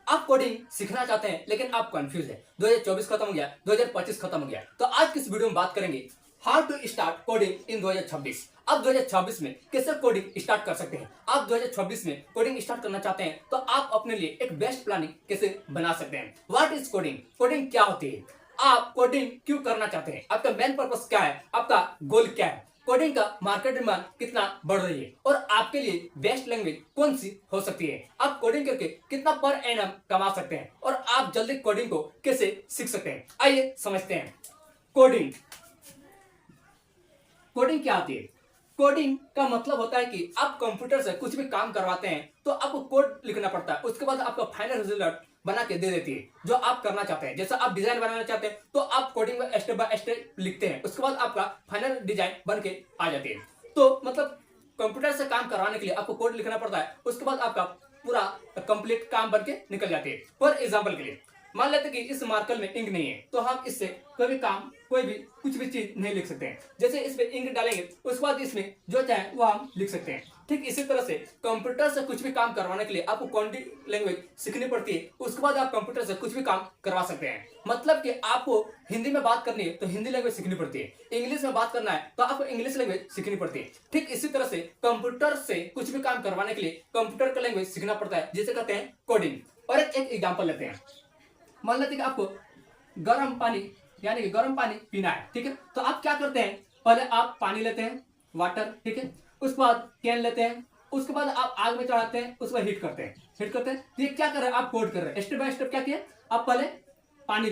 आप कोडिंग सीखना चाहते हैं लेकिन आप कंफ्यूज है। 2024 खत्म हो गया, 2025 खत्म हो गया, तो आज की इस वीडियो में बात करेंगे how to start coding in 2026। आप 2026 में कैसे कोडिंग स्टार्ट कर सकते हैं। आप 2026 में कोडिंग स्टार्ट करना चाहते हैं तो आप अपने लिए एक बेस्ट प्लानिंग कैसे बना सकते हैं। व्हाट इज कोडिंग, कोडिंग क्या होती है, आप कोडिंग क्यों करना चाहते हैं, आपका मेन पर्पस क्या है, आपका गोल क्या है, कोडिंग का मार्केट डिमांड कितना बढ़ रही है और आपके लिए बेस्ट लैंग्वेज कौन सी हो सकती है, आप कोडिंग करके कितना पर एनम कमा सकते हैं और आप जल्दी कोडिंग को कैसे सीख सकते हैं। आइए समझते हैं। कोडिंग कोडिंग क्या होती है। कोडिंग का मतलब होता है कि आप कंप्यूटर से कुछ भी काम करवाते हैं तो आपको कोड लिखना पड़ता है, उसके बाद आपका फाइनल रिजल्ट बना के दे देती है जो आप करना चाहते हैं। जैसे आप डिजाइन बनाना चाहते हैं तो आप कोडिंग में स्टेप बाय स्टेप लिखते हैं, उसके बाद आपका फाइनल डिजाइन बन के आ जाती है। तो मतलब कंप्यूटर से काम करवाने के लिए आपको कोड लिखना पड़ता है, उसके बाद आपका पूरा कंप्लीट काम बन के निकल जाती है। फॉर एग्जाम्पल के लिए मान लेते कि इस मार्कर में इंक नहीं है तो हम इससे कोई भी काम कोई भी कुछ भी चीज नहीं लिख सकते हैं। जैसे इस पे इंक डालेंगे उसके बाद इसमें जो चाहे वो हम लिख सकते हैं। ठीक इसी तरह से कंप्यूटर से कुछ भी काम करवाने के लिए आपको कोडिंग लैंग्वेज सीखनी पड़ती है, उसके बाद आप कंप्यूटर से कुछ भी काम करवा सकते हैं। मतलब कि आपको हिंदी में बात करनी है तो हिंदी लैंग्वेज सीखनी पड़ती है, इंग्लिश में बात करना है तो आपको इंग्लिश लैंग्वेज सीखनी पड़ती है। ठीक इसी तरह से कंप्यूटर से कुछ भी काम करवाने के लिए कंप्यूटर का लैंग्वेज सीखना पड़ता है, जिसे कहते हैं कोडिंग। और एक एग्जाम्पल लेते हैं। मान लेते कि आपको गर्म पानी यानी कि गर्म पानी पीना है, ठीक है, तो आप क्या करते हैं, पहले आप पानी लेते हैं वाटर, ठीक है, उसके बाद कैन लेते हैं, उसके बाद आप आग में चढ़ाते हैं, उसके बाद हीट करते हैं। तो ये क्या कर रहे हैं, आप कोड कर रहे हैं। स्टेप बाय स्टेप क्या किए, आप पहले पानी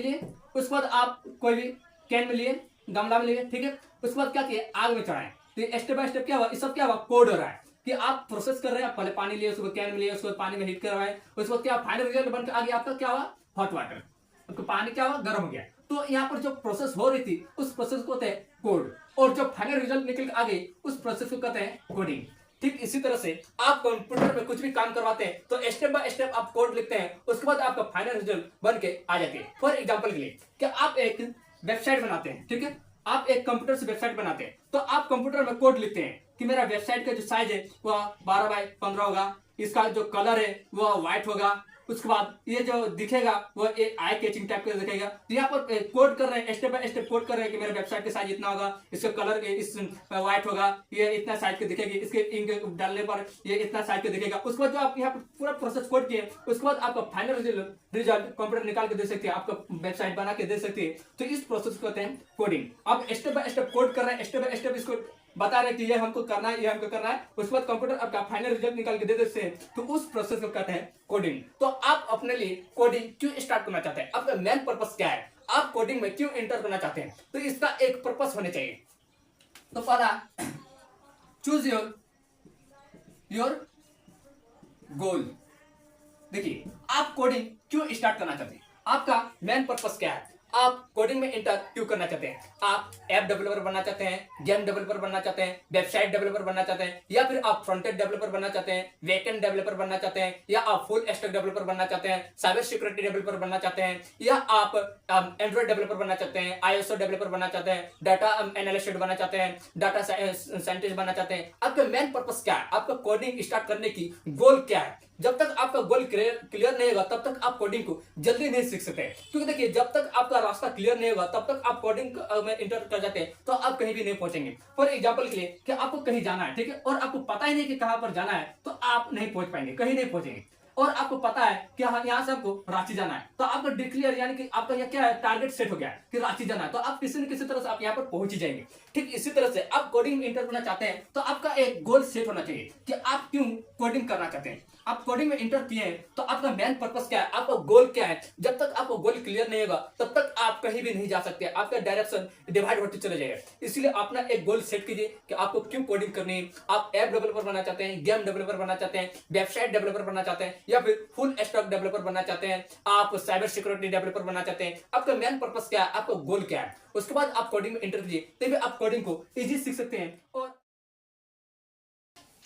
लिए, उसके बाद आप कोई भी कैन में लिए, गमला में लिए, ठीक है, उसके बाद क्या किए, आग में चढ़ाए। तो ये स्टेप बाय स्टेप क्या हुआ, इस सब क्या हुआ, कोड हो रहा है कि आप प्रोसेस कर रहे हैं। पहले पानी लिए, उसको कैन में लिए, उसको पानी में हीट करवाए, उसके बाद क्या फाइनल रिजल्ट बनकर आ गया आपका क्या हुआ, हॉट वाटर, तो पानी क्या हुआ, गर्म हो गया। तो यहाँ पर जो प्रोसेस हो रही थी उस प्रोसेस को कहते हैं कोड, और जो फाइनल रिजल्ट निकल आ गई उस प्रोसेस को कहते हैं कोडिंग। ठीक इसी तरह से आप कंप्यूटर में कुछ भी काम करवाते हैं तो स्टेप बाय स्टेप आप कोड लिखते हैं, उसके बाद आपका फाइनल रिजल्ट बन के आ जाती है। फॉर एग्जाम्पल के लिए क्या आप एक वेबसाइट बनाते हैं, ठीक है, आप एक कंप्यूटर से वेबसाइट बनाते हैं तो आप कंप्यूटर में कोड लिखते हैं कि मेरा वेबसाइट का जो साइज है वह 12x15 होगा, इसका जो कलर है वह व्हाइट होगा, उसके बाद ये जो दिखेगा वो एक आई कैचिंग टाइप का दिखेगा। तो यहाँ पर कोड कर रहे हैं, स्टेप बाय स्टेप कोड कर रहे हैं कि मेरे वेबसाइट का साइज इतना होगा, इसका कलर इस व्हाइट होगा, ये इतना साइज के दिखेगी, इसके इंक डालने पर ये इतना साइज के दिखेगा। उसके बाद जो आप यहाँ पर पूरा प्रोसेस कोड किए उसके बाद आपका फाइनल रिजल्ट कंप्यूटर निकाल के दे सकती है, आपका वेबसाइट बना के दे सकती है। तो इस प्रोसेस को कहते हैं कोडिंग। आप स्टेप बाय स्टेप कोड कर रहे हैं, स्टेप बाय स्टेप इसको बता रहे कि ये हमको करना है, ये हमको करना है, उसके बाद कंप्यूटर आपका फाइनल रिजल्ट निकाल के दे देते हैं, तो उस प्रोसेस को कहते हैं कोडिंग। तो आप अपने लिए कोडिंग क्यों स्टार्ट करना चाहते हैं, आपका मेन पर्पस क्या है, आप कोडिंग में क्यों एंटर करना चाहते हैं, तो इसका एक पर्पस होने चाहिए। तो पहला, चूज योर गोल। देखिए आप कोडिंग क्यों स्टार्ट करना चाहते हैं, आपका मेन पर्पस क्या है, आप कोडिंग में एंटर क्यों करना चाहते हैं। आप ऐप डेवलपर बनना चाहते हैं, गेम डेवलपर बनना चाहते हैं, वेबसाइट डेवलपर बनना चाहते हैं, या फिर आप फ्रंट एंड डेवलपर बनना चाहते हैं, बैकएंड डेवलपर बनना चाहते हैं, या आप फुल स्टैक डेवलपर बनना चाहते हैं, साइबर सिक्योरिटी डेवलपर बनना चाहते हैं, या आप एंड्रॉइड डेवलपर बनना चाहते हैं, आईएसओ डेवलपर बनना चाहते हैं, डाटा एनालिस्ट बनना चाहते हैं, डाटा साइंटिस्ट बनना चाहते हैं। आपका मेन पर्पस क्या है, आपका कोडिंग स्टार्ट करने की गोल क्या है। जब तक आपका गोल क्लियर नहीं होगा तब तक आप कोडिंग को जल्दी नहीं सीख सकते, क्योंकि देखिए जब तक आपका रास्ता क्लियर नहीं होगा तब तक आप कोडिंग में इंटर कर जाते हैं तो आप कहीं भी नहीं पहुंचेंगे। फॉर एग्जांपल के लिए कि आपको कहीं जाना है, ठीक है, और आपको पता ही नहीं कि कहां पर जाना है तो आप नहीं पहुंच पाएंगे, कहीं नहीं पहुंचेंगे। और आपको पता है कि हाँ यहाँ से हमको रांची जाना है तो आपका डिक्लेयर यानी कि आपका यह क्या है, टारगेट सेट हो गया है कि रांची जाना है, तो आप किसी न किसी तरह से आप यहाँ पर पहुंच ही जाएंगे। ठीक इसी तरह से आप कोडिंग में इंटर करना चाहते हैं तो आपका एक गोल सेट होना चाहिए कि आप क्यों कोडिंग करना चाहते हैं। आप कोडिंग में इंटर किए हैं तो आपका मेन पर्पस क्या है, आपका गोल क्या है। जब तक आपको गोल क्लियर नहीं होगा तब तक आप कहीं भी नहीं जा सकते, आपका डायरेक्शन डिवाइड होते चले जाएगा। इसलिए अपना एक गोल सेट कीजिए कि आपको क्यों कोडिंग करनी है। आप ऐप डेवलपर बनना चाहते हैं, गेम डेवलपर बनना चाहते हैं, वेबसाइट डेवलपर बनना चाहते हैं, या फिर फुल स्टैक डेवलपर बनना चाहते हैं, आप साइबर सिक्योरिटी डेवलपर बनना चाहते हैं। आपका मेन पर्पस क्या है, आपका गोल क्या है, उसके बाद आप कोडिंग में इंटर कीजिए, तभी आप कोडिंग को इजी सीख सकते हैं। और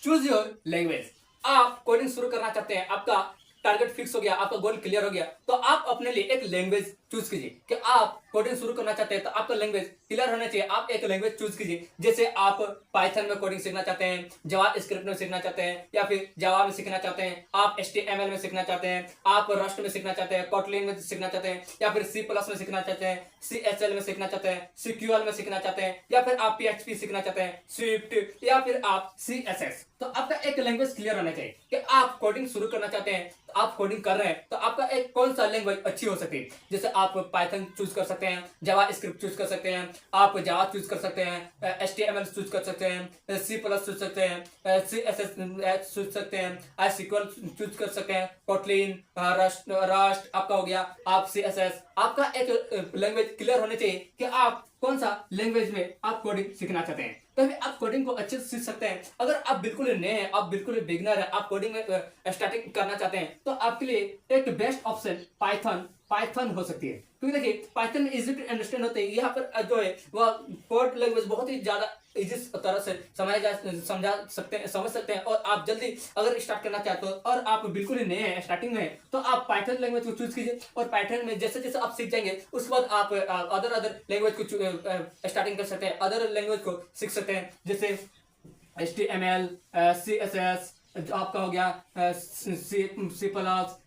चूज योर लैंग्वेज, आप कोडिंग शुरू करना चाहते हैं, आपका टारगेट फिक्स हो गया, आपका गोल क्लियर हो गया, तो आप अपने लिए एक लैंग्वेज चूज कीजिए कि आप कोडिंग शुरू करना चाहते हैं तो आपका लैंग्वेज क्लियर होना चाहिए। आप एक लैंग्वेज चूज कीजिए, जैसे आप पाइथन में कोडिंग सीखना चाहते हैं, जावा स्क्रिप्ट में सीखना चाहते हैं, या फिर जावा में सीखना चाहते हैं, आप HTML में सीखना चाहते हैं, आप रस्ट में सीखना चाहते हैं, कोटलिन में सीखना चाहते हैं, या फिर C+ में सीखना चाहते हैं, CSL में सीखना चाहते हैं, SQL में सीखना चाहते हैं, या फिर आप PHP सीखना चाहते हैं, स्विफ्ट, या फिर आप CSS। तो आपका एक लैंग्वेज क्लियर होना चाहिए कि आप कोडिंग शुरू करना चाहते हैं, तो आप कोडिंग कर रहे हैं तो आपका एक कौन सा लैंग्वेज अच्छी हो सकती है। जैसे आप पाइथन चूज कर सकते हैं, जावा स्क्रिप्ट चूज कर सकते हैं, आप जावा चूज कर सकते हैं, HTML चूज कर सकते हैं, C+ चूज सकते हैं, CSS चूज सकते हैं, SQL चूज कर सकते हैं, कोटलिन, रस्ट आपका हो गया, आप CSS। आपका एक लैंग्वेज क्लियर होने चाहिए कि आप कौन सा लैंग्वेज में आप कोडिंग सीखना चाहते हैं, तभी आप कोडिंग को अच्छे से सीख सकते हैं। अगर आप बिल्कुल नए हैं, आप बिल्कुल बिगिनर हैं, आप कोडिंग में स्टार्टिंग करना चाहते हैं, तो आपके लिए एक बेस्ट ऑप्शन पाइथन हो सकती है। क्योंकि देखिए पाइथन में इजी टू अंडरस्टैंड होते हैं, यहाँ पर जो है वह कोड लैंग्वेज बहुत ही ज्यादा इजी तरह से समझ सकते हैं, और आप जल्दी अगर स्टार्ट करना चाहते हो और आप बिल्कुल ही नए हैं, स्टार्टिंग में, तो आप पाइथन लैंग्वेज को चूज कीजिए, और पाइथन में जैसे जैसे आप सीख जाएंगे उसके बाद आप अदर लैंग्वेज को स्टार्टिंग कर सकते हैं, अदर लैंग्वेज को सीख सकते हैं, जैसे HTML, CSS आपका हो गया, C++,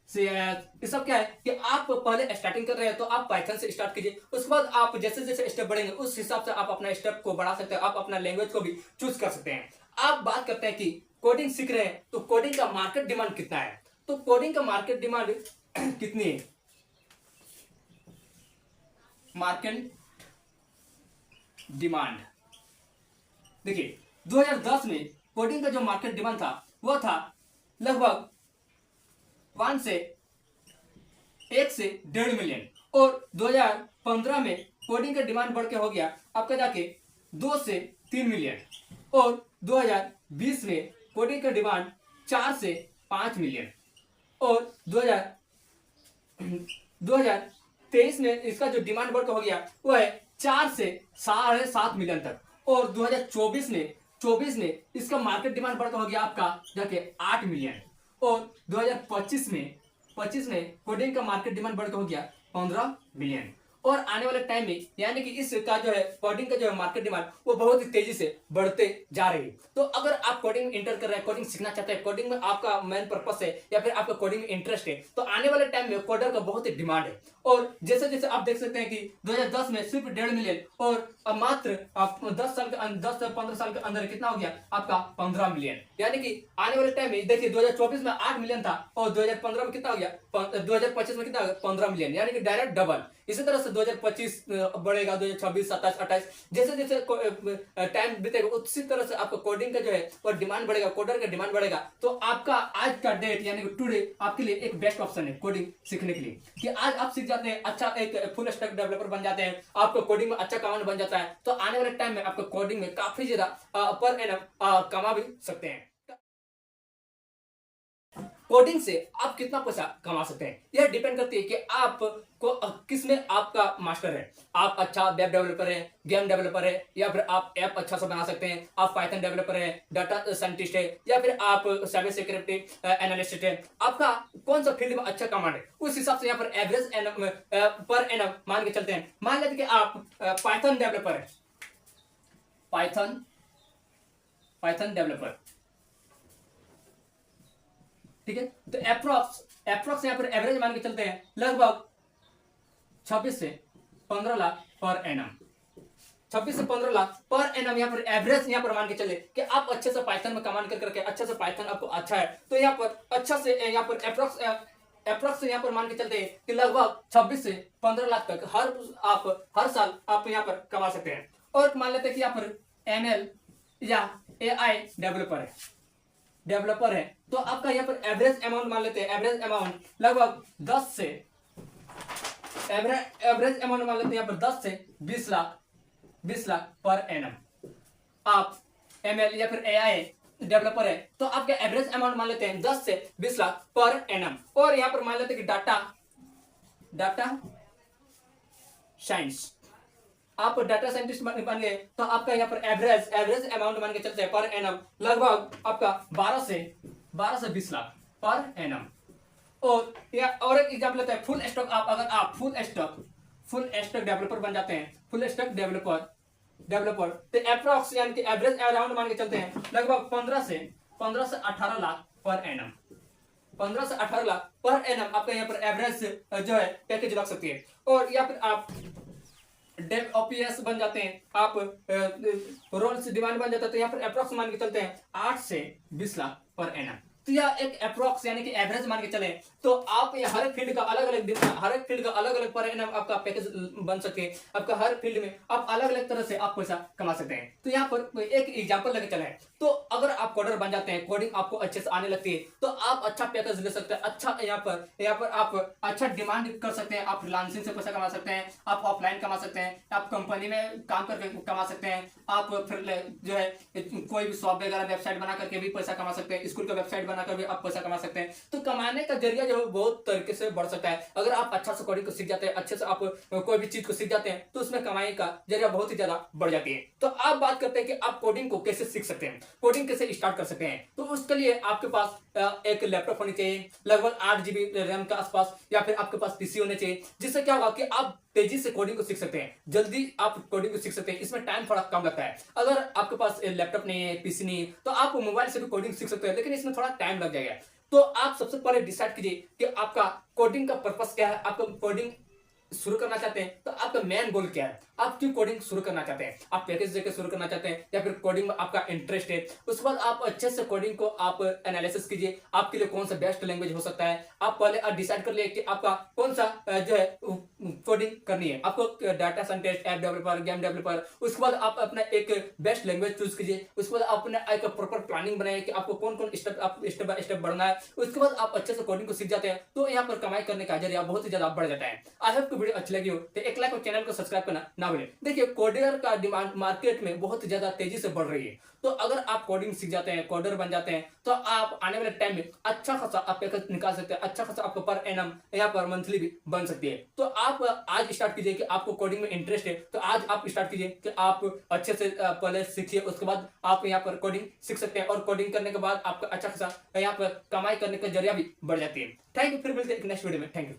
CS। ये सब क्या है कि आप पहले स्टार्टिंग कर रहे हैं तो आप पाइथन से स्टार्ट कीजिए, उसके बाद आप जैसे जैसे स्टेप बढ़ेंगे उस हिसाब से आप अपना स्टेप को बढ़ा सकते हैं, आप अपना लैंग्वेज को भी चूज कर सकते हैं। आप बात करते हैं कि कोडिंग सीख रहे हैं तो कोडिंग का मार्केट डिमांड कितना है, तो कोडिंग का मार्केट डिमांड कितनी है। मार्केट डिमांड देखिए 2010 में कोडिंग का जो मार्केट डिमांड था वह था लगभग 1 से 1.5 मिलियन, और 2015 में कोडिंग का डिमांड बढ़ के हो गया आपका जाके 2 से 3 मिलियन, और 2020 में कोडिंग का डिमांड 4 से 5 मिलियन, और 2023 में इसका जो डिमांड बढ़ के हो गया वो है 4 से 7.5 मिलियन तक, और 2024 में इसका मार्केट डिमांड बढ़कर हो गया आपका जाके 8 मिलियन, और 2025 में कोडिंग का मार्केट डिमांड बढ़कर हो गया 15 मिलियन। और आने वाले टाइम में यानी कि इसका जो है कोडिंग का जो है मार्केट डिमांड वो बहुत ही तेजी से बढ़ते जा रही है। तो अगर आप कोडिंग में इंटर कर रहे हैं, कोडिंग सीखना चाहते हैं, कोडिंग में आपका मेन पर्पस है या फिर आपका कोडिंग में इंटरेस्ट है, तो आने वाले टाइम में कोडर का बहुत ही डिमांड है। और जैसे जैसे आप देख सकते हैं कि 2010 में सिर्फ 1.5 मिलियन, और अब मात्र आप 10 से 15 साल के अंदर कितना हो गया आपका 15 मिलियन, यानी कि आने वाले टाइम में देखिए 2024 में 8 मिलियन था और 2015 में कितना हो गया, 2025 में कितना हो गया 15 मिलियन, यानी कि डायरेक्ट डबल। इसी तरह से 2025 बढ़ेगा, 2026, 27, 28 जैसे जैसे टाइम बीतेगा उसी तरह से आपका कोडिंग का जो है वो डिमांड बढ़ेगा, कोडर का डिमांड बढ़ेगा। तो आपका आज का डेट यानी कि टुडे आपके लिए एक बेस्ट ऑप्शन है कोडिंग सीखने के लिए, कि आज आप सीख जाते हैं, अच्छा एक फुल स्टैक डेवलपर बन जाते हैं, आपको कोडिंग में अच्छा कमांड बन जाता है, तो आने वाले टाइम में आपको कोडिंग में काफी ज्यादा पर एनम कमा भी सकते हैं। कोडिंग से आप कितना पैसा कमा सकते हैं यह डिपेंड करती है कि आप को किस में आपका मास्टर है। आप अच्छा वेब डेवलपर है, गेम डेवलपर है, या फिर आप ऐप अच्छा सा बना सकते हैं, आप पाइथन डेवलपर है, डाटा साइंटिस्ट है, या फिर आप साइबर सिक्योरिटी एनालिस्ट है, आपका कौन सा फील्ड में अच्छा कमांड है, उस हिसाब से यहाँ पर एवरेज पर एनम मान के चलते हैं। मान लेते कि आप पाइथन डेवलपर है, पाइथन डेवलपर, ठीक है, तो एप्रोक्स यहाँ पर एवरेज मान के चलते हैं लगभग 26 से 15 लाख पर एनम, 26 से 15 लाख पर एनम यहाँ पर एवरेज यहाँ पर मान के चले कि आप अच्छे से पाइथन में कमांड करके अच्छे से पाइथन आपको अच्छा है, तो यहाँ पर अच्छा से यहाँ पर एप्रोक्स यहाँ पर मान के चलते हैं कि लगभग 26 से 15 लाख तक हर साल आप यहाँ पर कमा सकते हैं। और मान लेते हैं कि यहाँ पर ML या AI डेवलपर है, तो आपका यहाँ पर एवरेज अमाउंट मान लेते हैं, एवरेज अमाउंट लगभग 10 से एवरेज अमाउंट मान लेते हैं यहाँ पर 10 से 20 लाख पर एनम। आप ML या फिर AI डेवलपर है तो आपका एवरेज अमाउंट मान लेते हैं 10 से 20 लाख पर एनम। और यहाँ पर मान लेते हैं कि डाटा साइंस, आप डाटा साइंटिस्ट बन गए तो आपका यहाँ पर एवरेज अमाउंट मान के चलते हैं पर एनम लगभग आपका 12 से 20 लाख पर एनम। और या और एक एग्जाम्पल लेते हैं फुल स्टैक। अगर आप फुल स्टैक डेवलपर बन जाते हैं, फुल स्टैक डेवलपर तो अप्रॉक्स यानी कि एवरेज अराउंड मान के चलते हैं लगभग 15 से 18 लाख पर एनम, 15 से 18 लाख पर एनम आपका यहाँ पर एवरेज जो है पैकेज लग सकती है। और या फिर आप डेव ओपीएस बन जाते हैं, आप रोल्स डिमांड बन जाता है, तो यहाँ पर अप्रॉक्स मान के चलते हैं 8 से 20 लाख पर एनम। तो यह एक अप्रॉक्स यानी कि एवरेज मान के चले, तो आप ये हर एक फील्ड का अलग अलग पर एनम आपका पैकेज बन सके। आपका हर फील्ड में आप अलग अलग तरह से आप पैसा कमा सकते हैं। तो यहाँ पर एक एग्जांपल लेके चले, तो अगर आप कोडर बन जाते हैं, कोडिंग आपको अच्छे से आने लगती है, तो आप अच्छा पैकेज ले सकते हैं। अच्छा यहाँ पर आप अच्छा डिमांड कर सकते हैं, आप फ्रीलांसिंग से पैसा कमा सकते हैं, आप ऑफलाइन कमा सकते हैं, आप कंपनी में काम करके कमा सकते हैं, आप फिर जो है कोई भी शॉप वगैरह वेबसाइट बना करके भी पैसा कमा सकते हैं, स्कूल का वेबसाइट बनाकर भी आप पैसा कमा सकते हैं। तो कमाने का जरिया जो है बहुत तरीके से बढ़ सकता है। अगर आप अच्छा से कोडिंग को सीख जाते हैं, अच्छे से आप कोई भी चीज को सीख जाते हैं, तो उसमें कमाई का जरिया बहुत ही ज्यादा बढ़ जाती है। तो आप बात करते हैं कि आप कोडिंग को कैसे सीख सकते हैं, कोडिंग कैसे स्टार्ट कर सकते हैं। तो उसके लिए आपके पास एक लैपटॉप होनी चाहिए, लगभग 8 GB रैम के आसपास, या फिर आपके पास पीसी होने चाहिए, जिससे क्या होगा कि आप तेजी से कोडिंग को सीख सकते हैं, जल्दी आप कोडिंग को सीख सकते हैं। इसमें टाइम थोड़ा कम लगता है। अगर आपके पास लैपटॉप नहीं है, पीसी नहीं है, तो आप मोबाइल से भी कोडिंग सीख सकते हैं, लेकिन इसमें थोड़ा टाइम लग जाएगा। तो आप सबसे पहले डिसाइड कीजिए कि आपका कोडिंग का पर्पस क्या है। आपका कोडिंग शुरू करना चाहते हैं तो आपका मेन गोल क्या है, आप क्यों कोडिंग शुरू करना चाहते हैं, आप पैकेज देकर शुरू करना चाहते हैं या फिर कोडिंग में आपका इंटरेस्ट है। उसके बाद आप अच्छे से कोडिंग को आप एनालिसिस कीजिए, आपके लिए कौन सा बेस्ट लैंग्वेज हो सकता है। आप पहले डिसाइड कर लिए कि आपका कौन सा जो है कोडिंग करनी है, आपको data scientist, app developer, game developer. उसके बाद आप अपना एक बेस्ट लैंग्वेज चूज कीजिए। उसके बाद अपने एक प्रॉपर प्लानिंग बनाइए कि आपको कौन कौन स्टेप बाय स्टेप बढ़ना है। उसके बाद आप अच्छे से कोडिंग को सीख जाते हैं, तो यहाँ पर कमाई करने का जरिया बहुत ही ज्यादा बढ़ जाता है। आज आपको वीडियो अच्छी लगी हो तो एक लाइक और चैनल को सब्सक्राइब करना ना भूलें। देखिए कोडर का डिमांड मार्केट में बहुत ज्यादा तेजी से बढ़ रही है। तो अगर आप कोडिंग सीख जाते हैं, कोडर बन जाते हैं, तो आप आने वाले टाइम में अच्छा खासा आप पैकेज निकाल सकते हैं, अच्छा खासा आपको पर एनम या पर मंथली भी बन सकती है। तो आप आज स्टार्ट कीजिए कि आपको कोडिंग में इंटरेस्ट है, तो आज आप स्टार्ट कीजिए कि आप अच्छे से पहले सीखिए, उसके बाद आप यहाँ पर कोडिंग सीख सकते हैं। और कोडिंग करने के बाद आपका अच्छा खासा यहाँ पर कमाई करने का जरिया भी बढ़ जाती है। थैंक यू, फिर मिलते हैं एक नेक्स्ट वीडियो में। Thank you.